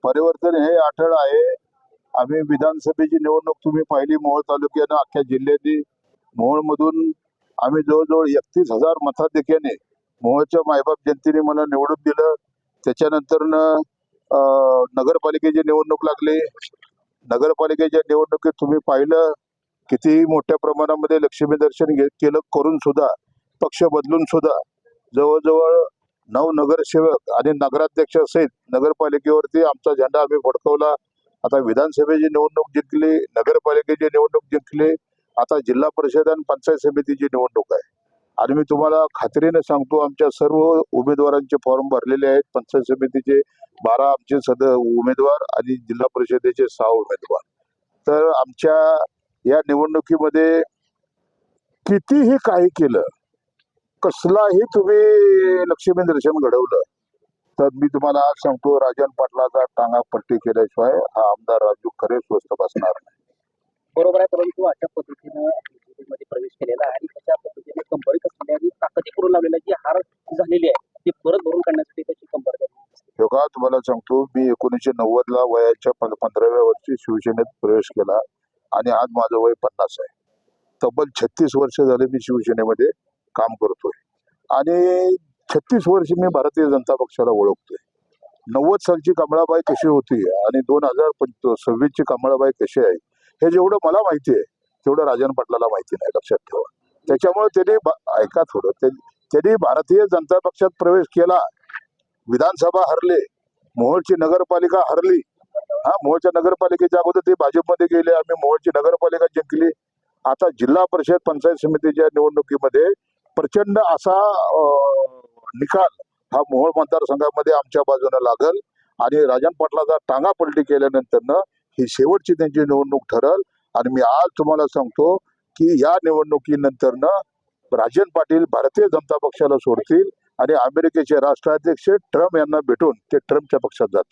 परिवर्तन हे अटळ आहे. आम्ही विधानसभेची निवडणूक तुम्ही पाहिली मोहोळ तालुक्यानं अख्ख्या जिल्ह्यातली. मोहोळमधून आम्ही जवळजवळ 31,000 मताधिक्याने मोहोळच्या मायबाप जनतेने मला निवडून दिलं. त्याच्यानंतर नगरपालिकेची निवडणूक लागली. नगरपालिकेच्या निवडणुकीत तुम्ही पाहिलं किती मोठ्या प्रमाणामध्ये लक्ष्मी दर्शन केलं करून सुद्धा, पक्ष बदलून सुद्धा जवळजवळ 9 नगरसेवक आणि नगराध्यक्ष सहित नगरपालिकेवरती आमचा झेंडा आम्ही फडकवला. आता विधानसभेची निवडणूक जिंकली, नगरपालिकेची निवडणूक जिंकली, आता जिल्हा परिषद आणि पंचायत समितीची निवडणूक आहे. आणि मी तुम्हाला खात्रीने सांगतो, आमच्या सर्व उमेदवारांचे फॉर्म भरलेले आहेत. पंचायत समितीचे 12 आमचे उमेदवार आणि जिल्हा परिषदेचे 6 उमेदवार. तर आमच्या या निवडणुकीमध्ये कितीही काही केलं, कसलाही तुम्ही लक्ष्मी दर्शन घडवलं, तर मी तुम्हाला आज सांगतो, राजन पाटलाचा टांगा पट्टी केल्याशिवाय हा आमदार राजू खरे स्वस्थ बसणार नाही. बरोबर आहे, परंतु अशा पद्धतीनं मध्ये प्रवेश केलेला आहे आणि त्याच्या पद्धतीने कंबरत असलेल्या आणि ताकदी करून लावलेल्या जी हार झालेली आहे ती परत भरून काढण्यासाठी त्याची कंबर द्यावी. योगा तुम्हाला सांगतो, मी 1990 ला वयाच्या 15व्या वर्षी शिवसेनेत प्रवेश केला आणि आज माझं वय 50 आहे. तब्बल 36 वर्ष झाले मी शिवसेनेमध्ये काम करतोय आणि 36 वर्ष मी भारतीय जनता पक्षाला ओळखतोय. 90 सालची कमळाबाई कशी होती आणि 2026 ची कमळाबाई कशी आहे हे जेवढं मला माहिती आहे तेवढं राजन पाटलाला माहिती नाही, लक्षात ठेवा. त्याच्यामुळे त्यांनी ऐका थोडं, त्यांनी भारतीय जनता पक्षात प्रवेश केला, विधानसभा हरले, मोहोळची नगरपालिका हरली. मोहोळच्या नगरपालिकेच्या अगोदर ते भाजपमध्ये गेले, आम्ही मोहोळची नगरपालिका जिंकली. आता जिल्हा परिषद पंचायत समितीच्या निवडणुकीमध्ये प्रचंड असा निकाल हा मोहोळ मतदारसंघामध्ये आमच्या बाजूने लागल आणि राजन पाटलाचा टांगा पलटी केल्यानंतर ही शेवटची त्यांची निवडणूक ठरल. आणि मी आज तुम्हाला सांगतो की या निवडणुकीनंतर राजन पाटील भारतीय जनता पक्षाला सोडतील आणि अमेरिकेचे राष्ट्राध्यक्ष ट्रम्प यांना भेटून ते ट्रम्पच्या पक्षात जातील.